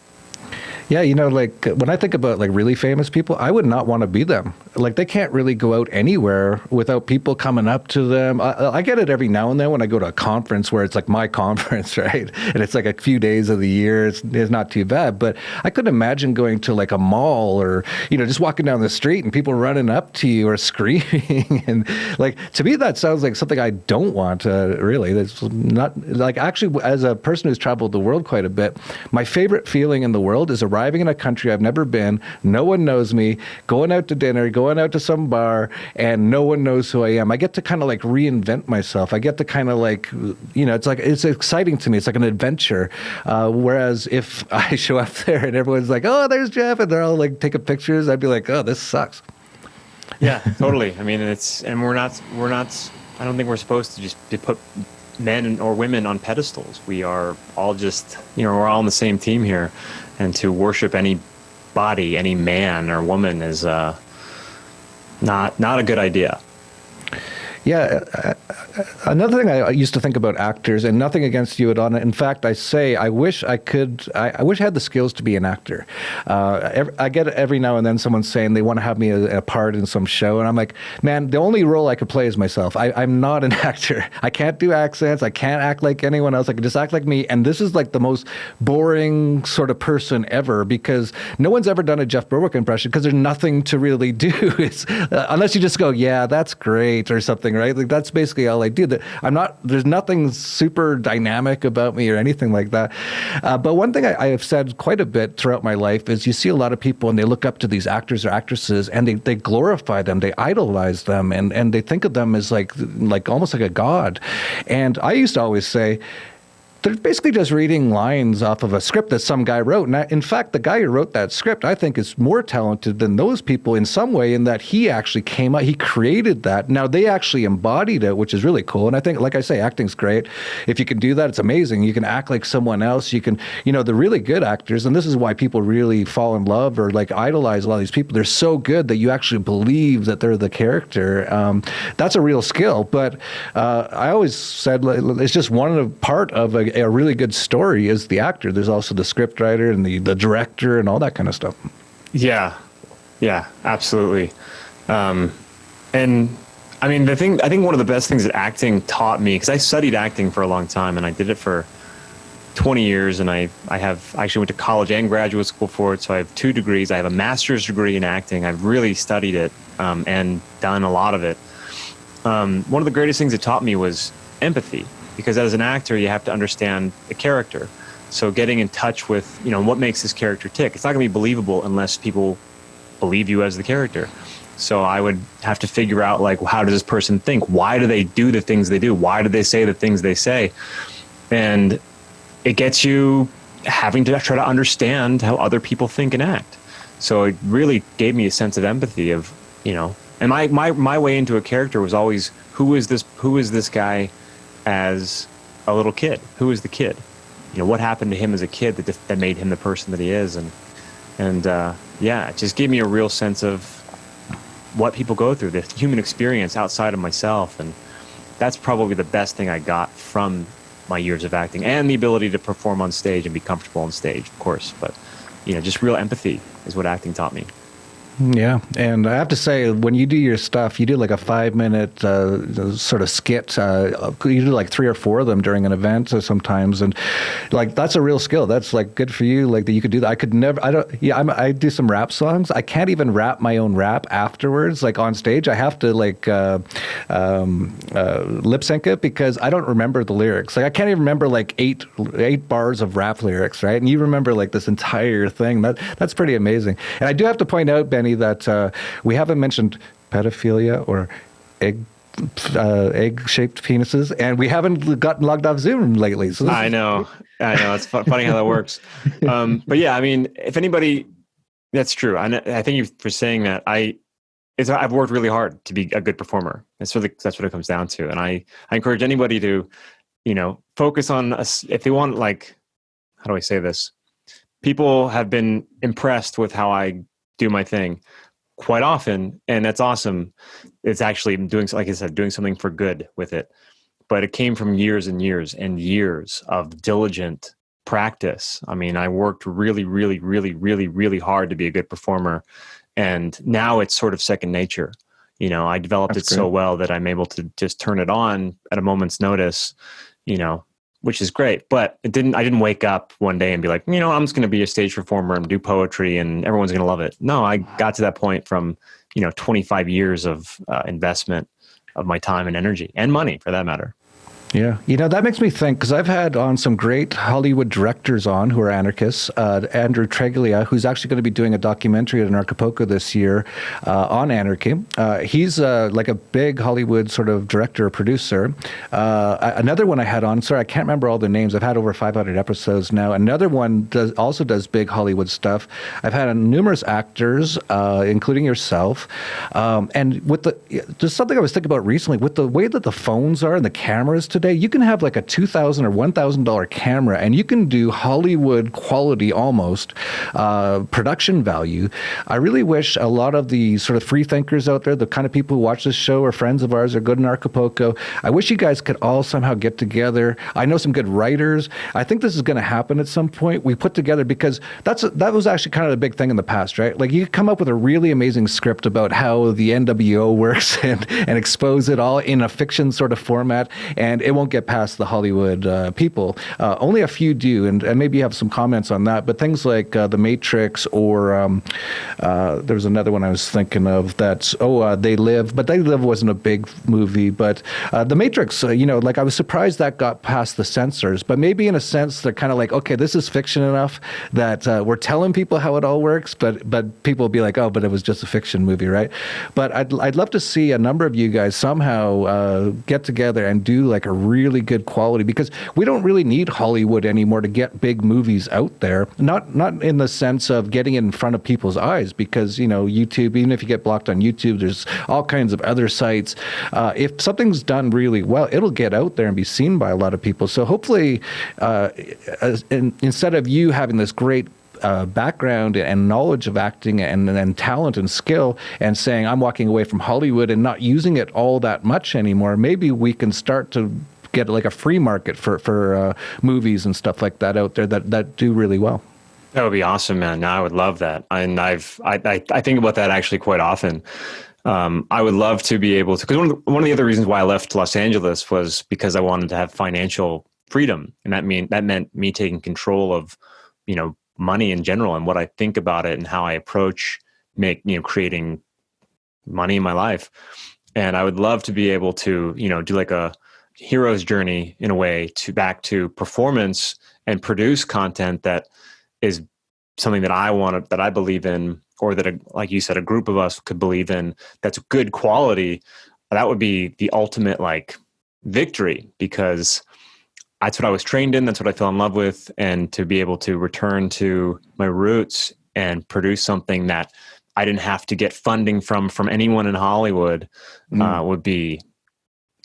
Yeah, like when I think about like really famous people, I would not want to be them. Like they can't really go out anywhere without people coming up to them. I get it every now and then when I go to a conference where it's like my conference, right? And it's like a few days of the year. It's not too bad. But I couldn't imagine going to like a mall or, just walking down the street and people running up to you or screaming. And like, to me, that sounds like something I don't want, really. That's not like, actually, as a person who's traveled the world quite a bit, my favorite feeling in the world is arriving in a country I've never been, no one knows me, going out to dinner, going out to some bar, and no one knows who I am. I get to kind of like reinvent myself. I get to kind of like, it's exciting to me. It's like an adventure. Whereas if I show up there and everyone's like, oh, there's Jeff, and they're all like taking pictures, I'd be like, oh, this sucks. Yeah, totally. I mean, we're not, I don't think we're supposed to just put men or women on pedestals. We are all just, we're all on the same team here. And to worship any body, any man or woman is not a good idea. Yeah. Another thing I used to think about actors, and nothing against you at all. In fact, I wish I had the skills to be an actor. I get every now and then someone saying they want to have me a part in some show, and I'm like, man, the only role I could play is myself. I'm not an actor. I can't do accents. I can't act like anyone else. I can just act like me. And this is like the most boring sort of person ever, because no one's ever done a Jeff Berwick impression because there's nothing to really do. Unless you just go, yeah, that's great or something. Right? Like that's basically all I do. There's nothing super dynamic about me or anything like that. But one thing I have said quite a bit throughout my life is you see a lot of people and they look up to these actors or actresses and they glorify them, they idolize them, and they think of them as like almost like a god. And I used to always say, they're basically just reading lines off of a script that some guy wrote. And in fact, the guy who wrote that script, I think, is more talented than those people in some way, in that he actually came out, he created that. Now, they actually embodied it, which is really cool. And I think, like I say, acting's great. If you can do that, it's amazing. You can act like someone else. You can, the really good actors, and this is why people really fall in love or like idolize a lot of these people. They're so good that you actually believe that they're the character. That's a real skill. But I always said it's just one part of a really good story is the actor. There's also the script writer and the director and all that kind of stuff. Yeah, absolutely. And I mean, I think one of the best things that acting taught me, because I studied acting for a long time and I did it for 20 years, and I actually went to college and graduate school for it. So I have 2 degrees. I have a master's degree in acting. I've really studied it and done a lot of it. One of the greatest things it taught me was empathy. Because as an actor, you have to understand the character. So getting in touch with, what makes this character tick. It's not going to be believable unless people believe you as the character. So I would have to figure out, like, how does this person think? Why do they do the things they do? Why do they say the things they say? And it gets you having to try to understand how other people think and act. So it really gave me a sense of empathy of, and my way into a character was always, who is this guy as a little kid? Who is the kid? What happened to him as a kid that made him the person that he is? And it just gave me a real sense of what people go through, the human experience outside of myself. And that's probably the best thing I got from my years of acting, and the ability to perform on stage and be comfortable on stage, of course. But, just real empathy is what acting taught me. Yeah, and I have to say, when you do your stuff, you do like a 5-minute sort of skit. You do like 3 or 4 of them during an event sometimes, and like that's a real skill. That's like good for you. Like that you could do that. I could never. I don't. Yeah, I do some rap songs. I can't even rap my own rap afterwards. Like on stage, I have to like lip sync it because I don't remember the lyrics. Like I can't even remember like eight bars of rap lyrics, right? And you remember like this entire thing. That's pretty amazing. And I do have to point out, Benny, that we haven't mentioned pedophilia or egg-shaped penises, and we haven't gotten logged off Zoom lately. So I know. It's funny how that works. But yeah, I mean, if anybody, that's true. I thank you for saying that. I've worked really hard to be a good performer. That's what it comes down to. And I encourage anybody to, focus on us if they want. Like, how do I say this? People have been impressed with how I do my thing quite often, and that's awesome. It's actually doing, like I said, doing something for good with it. But it came from years and years and years of diligent practice. I mean, I worked really, really, really, really, really hard to be a good performer. And now it's sort of second nature. You know, I developed it so well that I'm able to just turn it on at a moment's notice, you know, which is great. But I didn't wake up one day and be like, you know, I'm just going to be a stage performer and do poetry and everyone's going to love it. No, I got to that point from, 25 years of investment of my time and energy and money for that matter. Yeah. That makes me think, because I've had on some great Hollywood directors on who are anarchists. Andrew Treglia, who's actually going to be doing a documentary at Anarchapulco this year on anarchy. He's like a big Hollywood sort of director or producer. Another one I had on, sorry, I can't remember all the names. I've had over 500 episodes now. Another one also does big Hollywood stuff. I've had numerous actors, including yourself. And with there's something I was thinking about recently, with the way that the phones are and the cameras today, you can have like a $2,000 or $1,000 camera and you can do Hollywood quality almost production value. I really wish a lot of the sort of free thinkers out there, the kind of people who watch this show are friends of ours or good in Acapulco, I wish you guys could all somehow get together. I know some good writers. I think this is going to happen at some point. We put together, because that was actually kind of the big thing in the past, right? Like you come up with a really amazing script about how the NWO works and expose it all in a fiction sort of format, and it won't get past the Hollywood people. Only a few do, and maybe you have some comments on that. But things like The Matrix, or there was another one I was thinking of that's, They Live. But They Live wasn't a big movie. But The Matrix, like I was surprised that got past the censors. But maybe in a sense, they're kind of like, okay, this is fiction enough that we're telling people how it all works. But people will be like, oh, but it was just a fiction movie, right? But I'd love to see a number of you guys somehow get together and do like a really good quality, because we don't really need Hollywood anymore to get big movies out there. Not in the sense of getting it in front of people's eyes, because YouTube, even if you get blocked on YouTube, there's all kinds of other sites. If something's done really well, it'll get out there and be seen by a lot of people. So hopefully, instead of you having this great background and knowledge of acting and talent and skill, and saying I'm walking away from Hollywood and not using it all that much anymore, maybe we can start to get like a free market for movies and stuff like that out there that do really well. That would be awesome, man. No, I would love that. And I think about that actually quite often. I would love to be able to, because one of the other reasons why I left Los Angeles was because I wanted to have financial freedom, and that meant me taking control of money in general and what I think about it and how I approach creating money in my life. And I would love to be able to do like a hero's journey in a way back to performance and produce content that is something that I believe in, or that like you said, a group of us could believe in, that's good quality. That would be the ultimate like victory, because that's what I was trained in. That's what I fell in love with. And to be able to return to my roots and produce something that I didn't have to get funding from anyone in Hollywood would be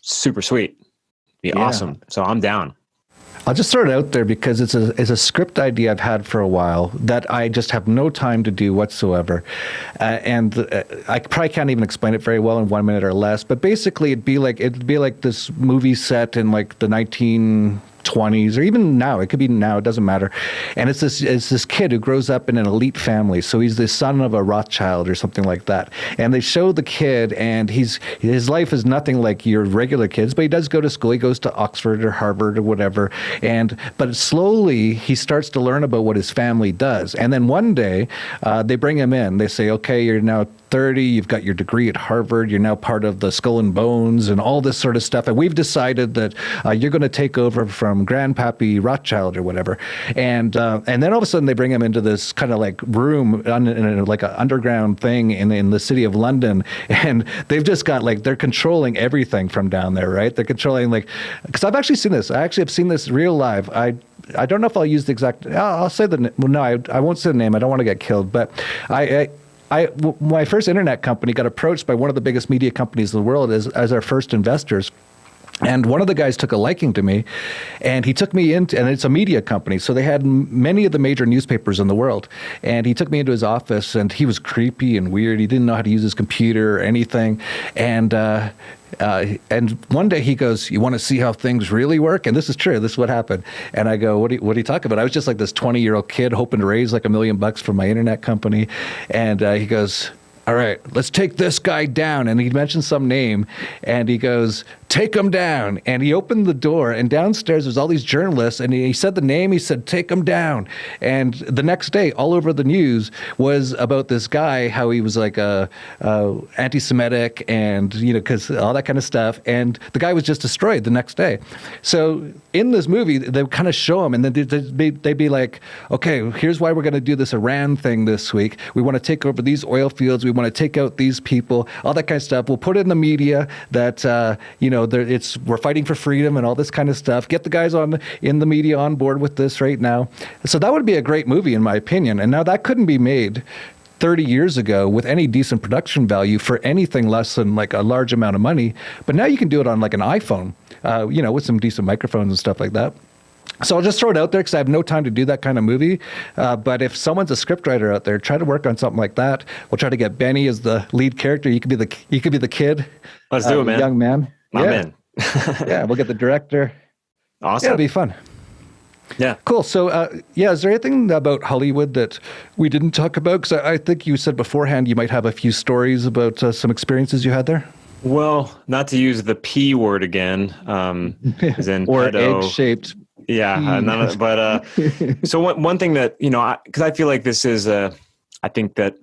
super sweet. Be awesome. So I'm down. I'll just throw it out there because it's a script idea I've had for a while that I just have no time to do whatsoever. And I probably can't even explain it very well in 1 minute or less. But basically, it'd be like this movie set in like the 1920s, or even now. It could be now. It doesn't matter. And it's this kid who grows up in an elite family. So he's the son of a Rothschild or something like that. And they show the kid, and his life is nothing like your regular kids, but he does go to school. He goes to Oxford or Harvard or whatever. But slowly he starts to learn about what his family does. And then one day they bring him in. They say, okay, you're now 30, you've got your degree at Harvard, you're now part of the Skull and Bones and all this sort of stuff. And we've decided that you're going to take over from Grandpappy Rothschild or whatever. And then all of a sudden they bring him into this kind of like room, like an underground thing in the city of London. And they've just got like, they're controlling everything from down there, right? They're controlling because I've actually seen this. I actually have seen this real live. I don't know if I'll use the exact, I'll say I won't say the name. I don't want to get killed, but my first internet company got approached by one of the biggest media companies in the world as our first investors. And one of the guys took a liking to me, and he took me into, and it's a media company, so they had many of the major newspapers in the world. And he took me into his office, and he was creepy and weird. He didn't know how to use his computer or anything. And one day he goes, "You want to see how things really work?" And this is true. This is what happened. And I go, what are you talking about? I was just like this 20-year-old kid hoping to raise like $1 million from my internet company. And he goes, "All right, let's take this guy down." And he mentioned some name, and he goes, "Take him down." And he opened the door, and downstairs there's all these journalists, and he said the name, he said, "Take him down." And the next day, all over the news was about this guy, how he was like anti-Semitic and, because all that kind of stuff. And the guy was just destroyed the next day. So in this movie, they kind of show him, and then they'd be like, "Okay, here's why we're going to do this Iran thing this week. We want to take over these oil fields. We want to take out these people, all that kind of stuff. We'll put it in the media that, we're fighting for freedom and all this kind of stuff. Get the guys in the media on board with this right now." So that would be a great movie, in my opinion. And now that couldn't be made 30 years ago with any decent production value for anything less than like a large amount of money. But now you can do it on like an iPhone, with some decent microphones and stuff like that. So I'll just throw it out there because I have no time to do that kind of movie. But if someone's a scriptwriter out there, try to work on something like that. We'll try to get Benny as the lead character. You could be the kid. Let's do it, man. Young man. I'm in. Yeah, we'll get the director. Awesome. Yeah, it'll be fun. Yeah. Cool. So, is there anything about Hollywood that we didn't talk about? Because I think you said beforehand you might have a few stories about some experiences you had there. Well, not to use the P word again, as in or pedo. egg-shaped. Yeah, but so one thing that, because I feel like this is I think that,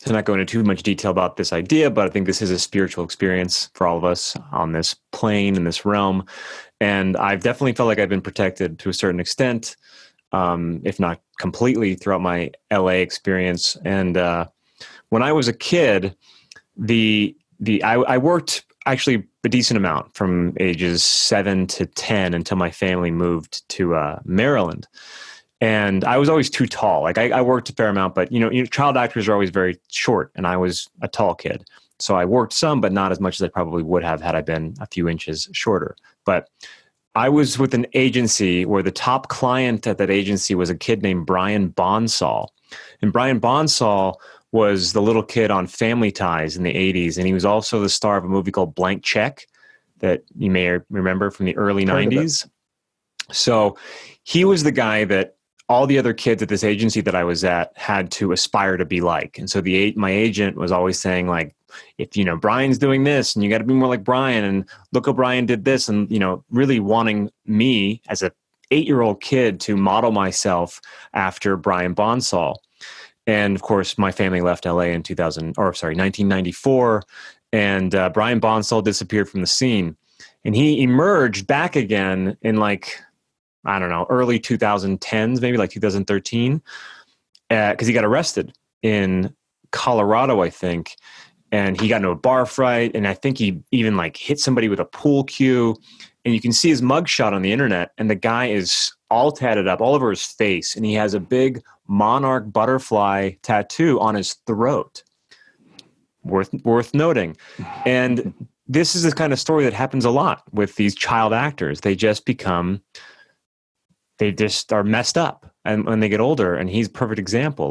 to not go into too much detail about this idea, but I think this is a spiritual experience for all of us on this plane, in this realm. And I've definitely felt like I've been protected to a certain extent, if not completely, throughout my LA experience. And when I was a kid, I worked actually a decent amount from ages 7 to 10 until my family moved to Maryland. And I was always too tall. Like I worked a fair amount, but child actors are always very short, and I was a tall kid. So I worked some, but not as much as I probably would have had I been a few inches shorter. But I was with an agency where the top client at that agency was a kid named Brian Bonsall. And Brian Bonsall was the little kid on Family Ties in the 80s. And he was also the star of a movie called Blank Check that you may remember from the early 90s. So he was the guy that all the other kids at this agency that I was at had to aspire to be like. And so my agent was always saying, like, if, Brian's doing this and you got to be more like Brian, and look how Brian did this, and, really wanting me as a 8-year-old kid to model myself after Brian Bonsall. And of course, my family left LA in 1994, and Brian Bonsall disappeared from the scene. And he emerged back again in early 2010s, maybe like 2013, because he got arrested in Colorado, I think. And he got into a bar fight, and I think he even hit somebody with a pool cue. And you can see his mugshot on the internet, and the guy is all tatted up all over his face, and he has a big monarch butterfly tattoo on his throat. Worth noting. And this is the kind of story that happens a lot with these child actors. They just are messed up, and when they get older. And he's a perfect example.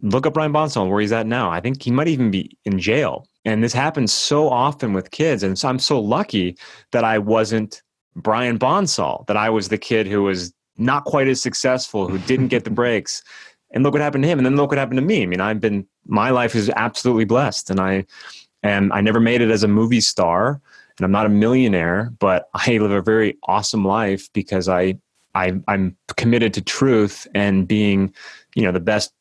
Look up Brian Bonsall, where he's at now. I think he might even be in jail. And this happens so often with kids. And so I'm so lucky that I wasn't Brian Bonsall, that I was the kid who was not quite as successful, who didn't get the breaks. And look what happened to him. And then look what happened to me. I mean, my life is absolutely blessed. And I never made it as a movie star, and I'm not a millionaire, but I live a very awesome life because I'm committed to truth and being, the best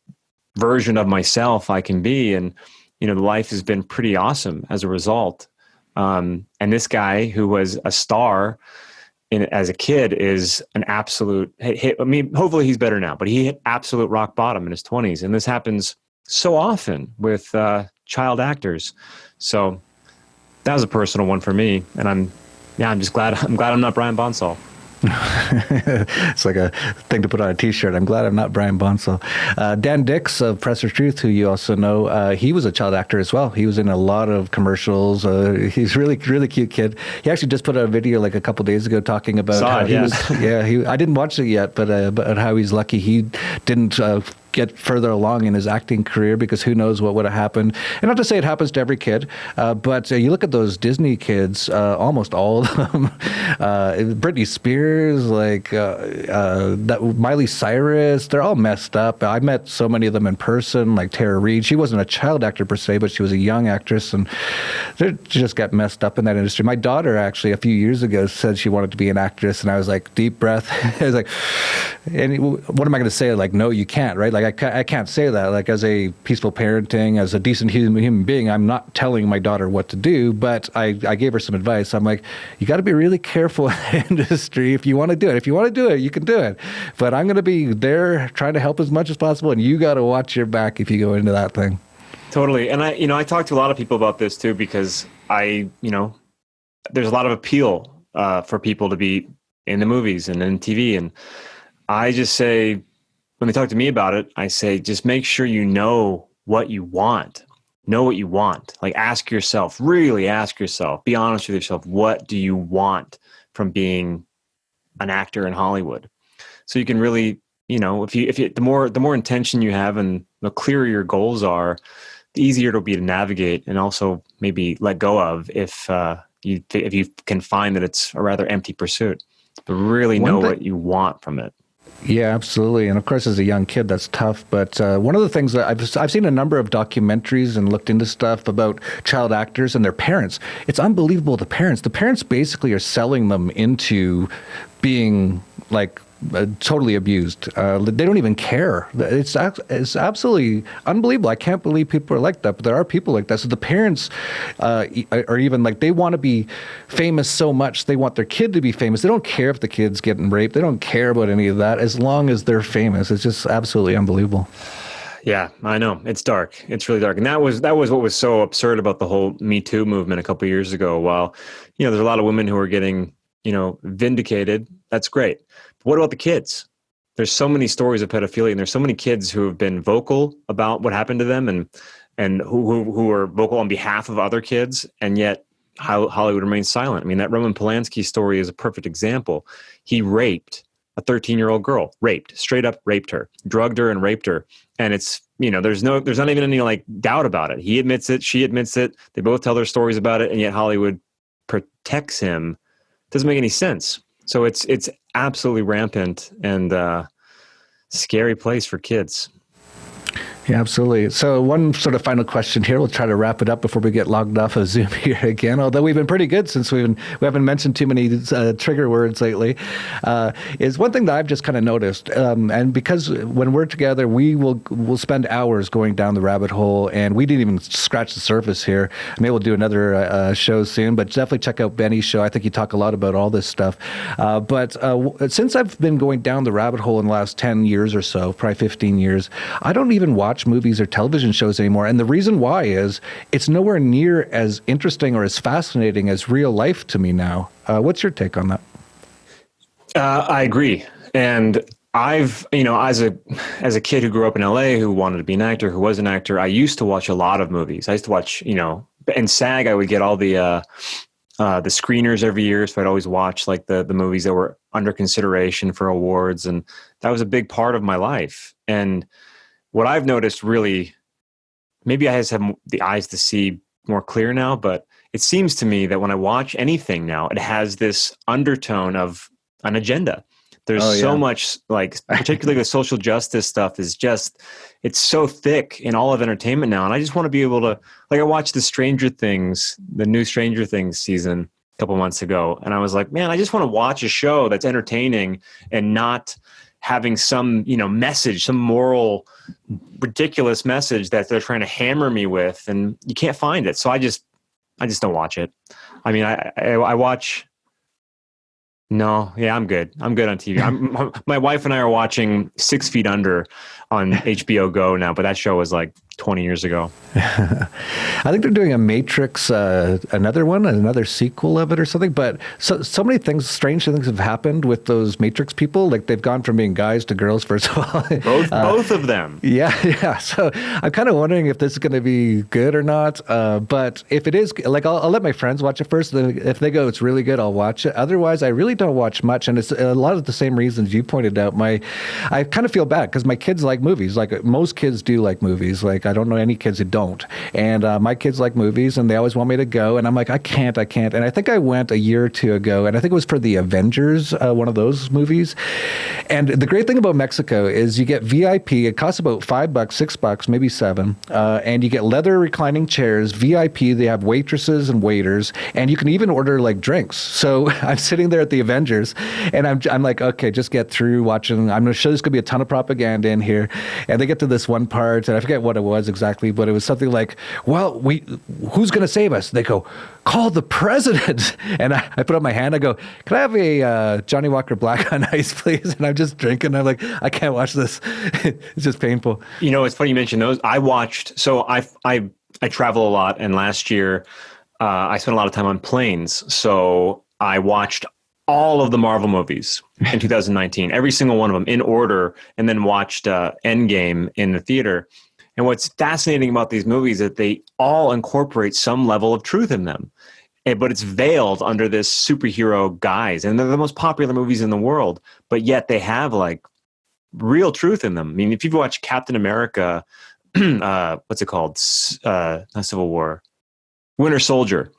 version of myself I can be. And, the life has been pretty awesome as a result. And this guy who was a star as a kid is an absolute hit. I mean, hopefully he's better now, but he hit absolute rock bottom in his 20s. And this happens so often with child actors. So that was a personal one for me. And I'm just glad I'm not Brian Bonsall. It's like a thing to put on a T-shirt. I'm glad I'm not Brian Bonsall. Dan Dix of Press or Truth, who you also know, he was a child actor as well. He was in a lot of commercials. He's really, really cute kid. He actually just put out a video like a couple days ago talking about how he was. Yeah, I didn't watch it yet, but how he's lucky he didn't get further along in his acting career, because who knows what would have happened. And not to say it happens to every kid, but you look at those Disney kids, almost all of them, Britney Spears, like that Miley Cyrus, they're all messed up. I met so many of them in person, like Tara Reid. She wasn't a child actor per se, but she was a young actress, and they just got messed up in that industry. My daughter actually a few years ago said she wanted to be an actress, and I was like, deep breath. I was like, and what am I going to say? Like, no, you can't, right? Like, I can't say that. Like, as a peaceful parenting, as a decent human being, I'm not telling my daughter what to do, but I gave her some advice. I'm like, you got to be really careful in the industry if you want to do it. If you want to do it, you can do it. But I'm going to be there trying to help as much as possible, and you got to watch your back if you go into that thing. Totally. And I talk to a lot of people about this too, because there's a lot of appeal for people to be in the movies and in TV. And I just say, when they talk to me about it, I say, just make sure you know what you want. Know what you want. Like, ask yourself, really ask yourself, be honest with yourself. What do you want from being an actor in Hollywood? So you can really, the more intention you have and the clearer your goals are, the easier it'll be to navigate and also maybe let go of if you can find that it's a rather empty pursuit. But really know what you want from it. Yeah, absolutely. And of course, as a young kid, that's tough. But one of the things that I've seen a number of documentaries and looked into stuff about child actors and their parents. It's unbelievable. The parents basically are selling them into being like totally abused. They don't even care. It's absolutely unbelievable. I can't believe people are like that, but there are people like that. So the parents are even like, they want to be famous so much. They want their kid to be famous. They don't care if the kid's getting raped. They don't care about any of that as long as they're famous. It's just absolutely unbelievable. Yeah, I know. It's dark. It's really dark. And that was what was so absurd about the whole Me Too movement a couple of years ago. While, there's a lot of women who are getting, vindicated. That's great. But what about the kids? There's so many stories of pedophilia, and there's so many kids who have been vocal about what happened to them, and who are vocal on behalf of other kids, and yet Hollywood remains silent. I mean, that Roman Polanski story is a perfect example. He raped a 13-year-old girl, straight up raped her, drugged her and raped her. And it's, there's not even any like doubt about it. He admits it. She admits it. They both tell their stories about it. And yet Hollywood protects him. Doesn't make any sense. So it's absolutely rampant and scary place for kids. Yeah, absolutely. So one sort of final question here. We'll try to wrap it up before we get logged off of Zoom here again, although we've been pretty good since we haven't mentioned too many trigger words lately, is one thing that I've just kind of noticed. And because when we're together, we'll spend hours going down the rabbit hole, and we didn't even scratch the surface here. Maybe we'll do another show soon, but definitely check out Benny's show. I think you talk a lot about all this stuff. But since I've been going down the rabbit hole in the last 10 years or so, probably 15 years, I don't even watch movies or television shows anymore. And the reason why is it's nowhere near as interesting or as fascinating as real life to me now. What's your take on that? I agree. And I've, as a kid who grew up in LA, who wanted to be an actor, who was an actor, I used to watch a lot of movies. I used to watch, in SAG, I would get all the screeners every year. So I'd always watch like the movies that were under consideration for awards. And that was a big part of my life. And what I've noticed really, maybe I just have the eyes to see more clear now, but it seems to me that when I watch anything now, it has this undertone of an agenda. There's so much, like, particularly the social justice stuff is just, it's so thick in all of entertainment now. And I just want to be able to, like, I watched the new Stranger Things season a couple months ago. And I was like, man, I just want to watch a show that's entertaining and not having some, message, some moral, ridiculous message that they're trying to hammer me with, and you can't find it. So I just don't watch it. I mean, I watch. No, yeah, I'm good. I'm good on TV. My wife and I are watching 6 Feet Under on HBO Go now, but that show was like 20 years ago. I think they're doing a Matrix, another sequel of it or something. But so many things, strange things have happened with those Matrix people. Like they've gone from being guys to girls, first of all. Both of them. Yeah. So I'm kind of wondering if this is going to be good or not. But if it is, like, I'll let my friends watch it first. If they go, it's really good, I'll watch it. Otherwise, I really don't watch much. And it's a lot of the same reasons you pointed out. I kind of feel bad because my kids like movies. Like most kids do like movies. Like I don't know any kids who don't. And my kids like movies and they always want me to go. And I'm like, I can't. And I think I went a year or two ago, and I think it was for the Avengers, one of those movies. And the great thing about Mexico is you get VIP. It costs about $5, $6, maybe $7. And you get leather reclining chairs, VIP. They have waitresses and waiters, and you can even order like drinks. So I'm sitting there at the Avengers, and I'm like, okay, just get through watching. I'm sure there's going to be a ton of propaganda in here. And they get to this one part, and I forget what it was exactly, but it was something like, well, who's going to save us? They go, call the president. And I put up my hand. I go, can I have a Johnny Walker Black on ice, please? And I'm just drinking. I'm like, I can't watch this. It's just painful. You know, it's funny you mentioned those. I watched, so I travel a lot. And last year, I spent a lot of time on planes. So I watched all of the Marvel movies in 2019, every single one of them in order, and then watched Endgame in the theater. And what's fascinating about these movies is that they all incorporate some level of truth in them, but it's veiled under this superhero guise. And they're the most popular movies in the world, but yet they have like real truth in them. I mean, if you've watched Captain America, what's it called? Not Civil War, Winter Soldier.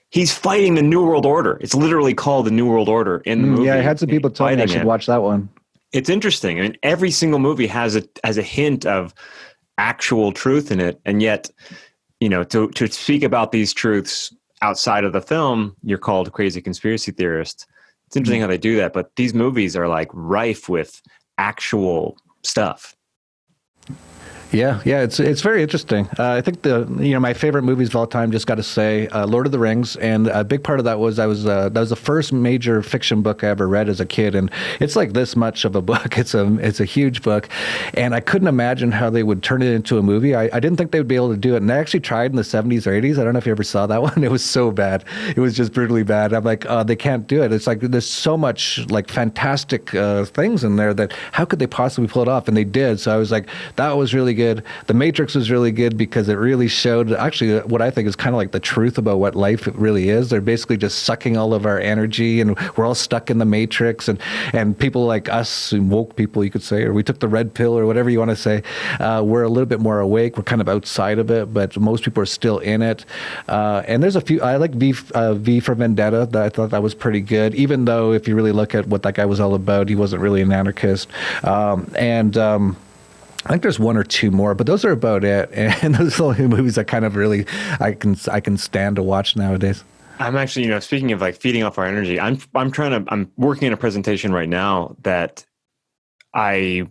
He's fighting the New World Order. It's literally called the New World Order in the movie. Yeah, I had some people tell me I should watch that one. It's interesting. I mean, every single movie has a hint of actual truth in it, and yet, you know, to speak about these truths outside of the film, you're called a crazy conspiracy theorist. It's interesting how they do that, but these movies are like rife with actual stuff. Yeah, it's very interesting. I think my favorite movies of all time, just got to say, Lord of the Rings, and a big part of that was that was the first major fiction book I ever read as a kid, and it's like this much of a book. It's a huge book, and I couldn't imagine how they would turn it into a movie. I didn't think they would be able to do it, and I actually tried in the 70s or 80s. I don't know if you ever saw that one. It was so bad. It was just brutally bad. I'm like, oh, they can't do it. It's like there's so much like fantastic things in there that how could they possibly pull it off? And they did. So I was like, that was really good. The Matrix was really good because it really showed actually what I think is kind of like the truth about what life really is. They're basically just sucking all of our energy, and we're all stuck in the Matrix, and people like us, woke people, you could say, or we took the red pill or whatever you want to say, we're a little bit more awake. We're kind of outside of it, but most people are still in it. And there's a few, I like V for Vendetta. I thought that was pretty good, even though if you really look at what that guy was all about, he wasn't really an anarchist. I think there's one or two more, but those are about it. And those are the only movies that kind of really I can stand to watch nowadays. I'm actually, speaking of like feeding off our energy, I'm working on a presentation right now that I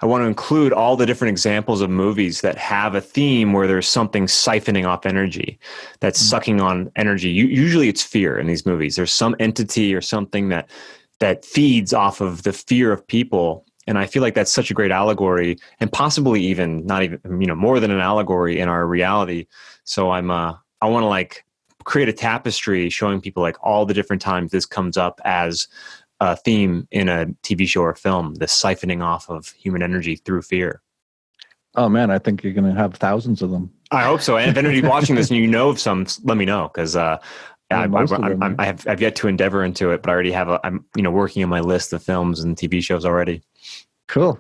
want to include all the different examples of movies that have a theme where there's something siphoning off energy, that's sucking on energy. Usually it's fear in these movies. There's some entity or something that feeds off of the fear of people. And I feel like that's such a great allegory, and possibly even not even, more than an allegory in our reality. So I want to like create a tapestry showing people like all the different times this comes up as a theme in a TV show or film, the siphoning off of human energy through fear. Oh man, I think you're going to have thousands of them. I hope so. And if anybody's watching this and you know of some, let me know, because I've yet to endeavor into it, but I already have I'm working on my list of films and TV shows already. Cool.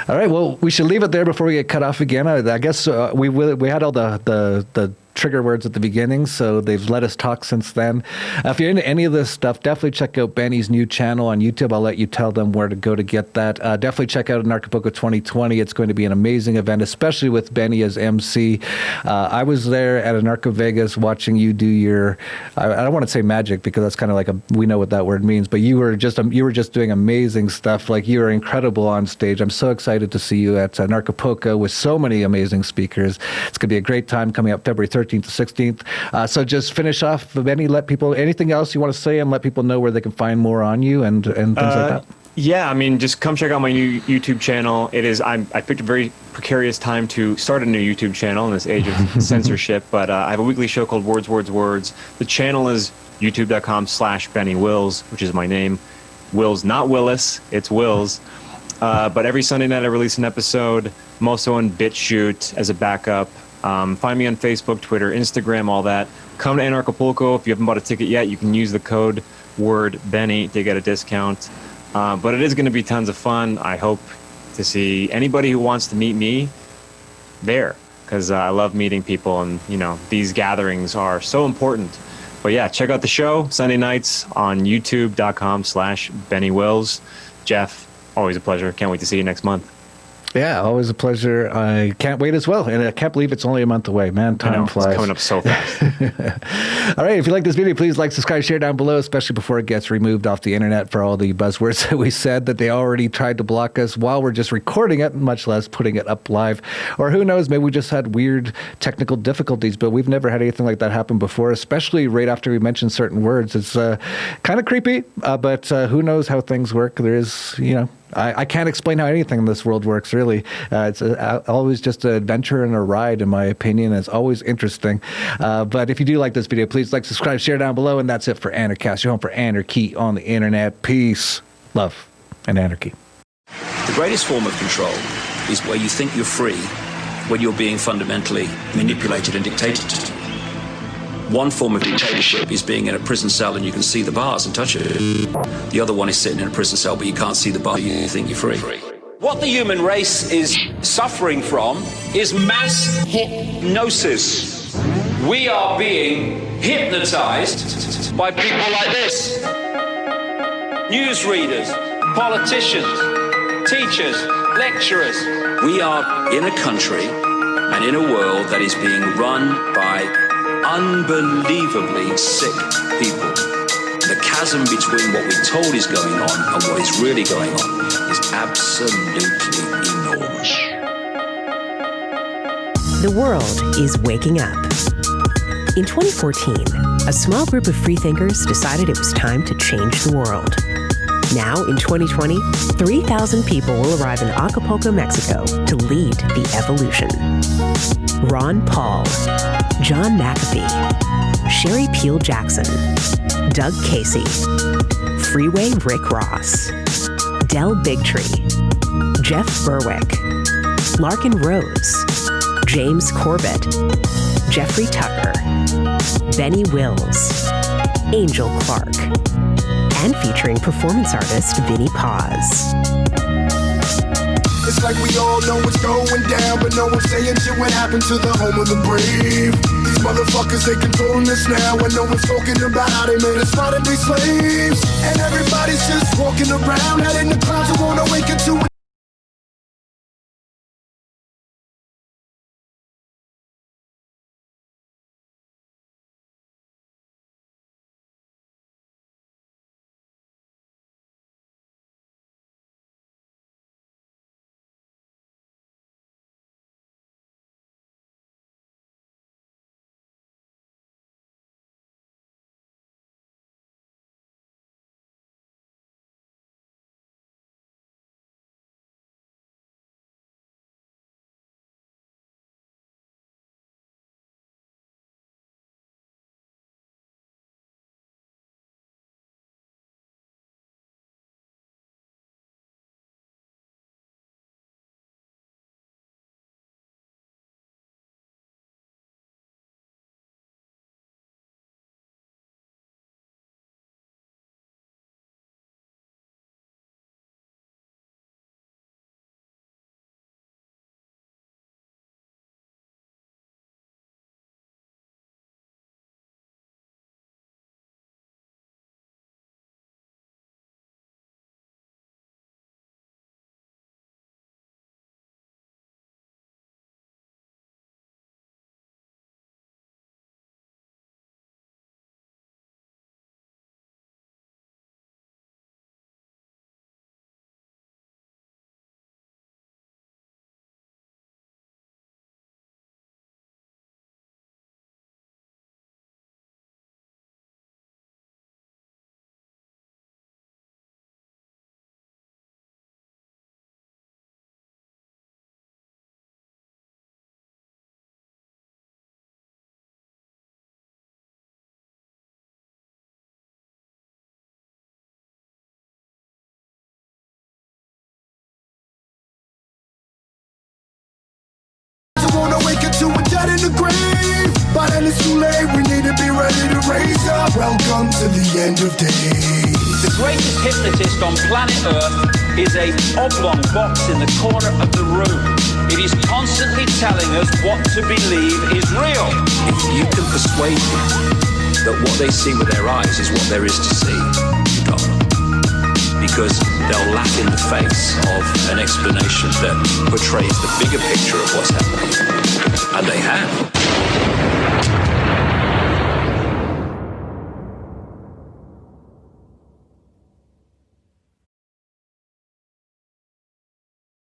All right. Well, we should leave it there before we get cut off again. I guess we had all the trigger words at the beginning, so they've let us talk since then. If you're into any of this stuff, definitely check out Benny's new channel on YouTube. I'll let you tell them where to go to get that. Definitely check out Anarchapulco 2020. It's going to be an amazing event, especially with Benny as MC. I was there at Anarcho Vegas watching you do your, I don't want to say magic because that's kind of like we know what that word means, but you were just doing amazing stuff. Like, you were incredible on stage. I'm so excited to see you at Anarchapulco with so many amazing speakers. It's going to be a great time coming up February 13th to 16th. So just finish off, Benny, let people, anything else you want to say, and let people know where they can find more on you and things like that. Yeah, I mean, just come check out my new YouTube channel. I picked a very precarious time to start a new YouTube channel in this age of censorship, but I have a weekly show called Words, Words, Words. The channel is youtube.com/Benny Wills, which is my name. Wills, not Willis, it's Wills. But every Sunday night I release an episode. I'm also on BitChute as a backup. Find me on Facebook, Twitter, Instagram, all that. Come to Anarchapulco. If you haven't bought a ticket yet, you can use the code word Benny to get a discount. But it is going to be tons of fun. I hope to see anybody who wants to meet me there, because I love meeting people, and these gatherings are so important. But yeah, check out the show Sunday nights on youtube.com/Benny Wills. Jeff, always a pleasure. Can't wait to see you next month. Yeah, always a pleasure. I can't wait as well. And I can't believe it's only a month away. Man, time flies. It's coming up so fast. All right, if you like this video, please like, subscribe, share down below, especially before it gets removed off the internet for all the buzzwords that we said that they already tried to block us while we're just recording it, much less putting it up live. Or who knows, maybe we just had weird technical difficulties, but we've never had anything like that happen before, especially right after we mentioned certain words. It's kind of creepy, but who knows how things work. There is, I can't explain how anything in this world works, really. It's always just an adventure and a ride, in my opinion. It's always interesting. But if you do like this video, please like, subscribe, share down below. And that's it for Anarchast, your home for anarchy on the internet. Peace, love, and anarchy. The greatest form of control is where you think you're free when you're being fundamentally manipulated and dictated to. One form of dictatorship is being in a prison cell and you can see the bars and touch it. The other one is sitting in a prison cell but you can't see the bar, you think you're free. What the human race is suffering from is mass hypnosis. We are being hypnotized by people like this. Newsreaders, politicians, teachers, lecturers. We are in a country and in a world that is being run by unbelievably sick people. The chasm between what we're told is going on and what is really going on is absolutely enormous. The world is waking up. In 2014, a small group of freethinkers decided it was time to change the world. Now, in 2020, 3,000 people will arrive in Acapulco, Mexico to lead the evolution. Ron Paul, John McAfee, Sherry Peel Jackson, Doug Casey, Freeway Rick Ross, Del Bigtree, Jeff Berwick, Larkin Rose, James Corbett, Jeffrey Tucker, Benny Wills, Angel Clark, and featuring performance artist Vinnie Paz. It's like we all know what's going down, but no one's saying shit what happened to the home of the brave. These motherfuckers, they controlling us now, and no one's talking about how they made us fight and be slaves. And everybody's just walking around, heading the clouds and won't awaken to it. Welcome to the end of days. The greatest hypnotist on planet Earth is a oblong box in the corner of the room. It is constantly telling us what to believe is real. If you can persuade them that what they see with their eyes is what there is to see, you got them. Because they'll laugh in the face of an explanation that portrays the bigger picture of what's happening. And they have.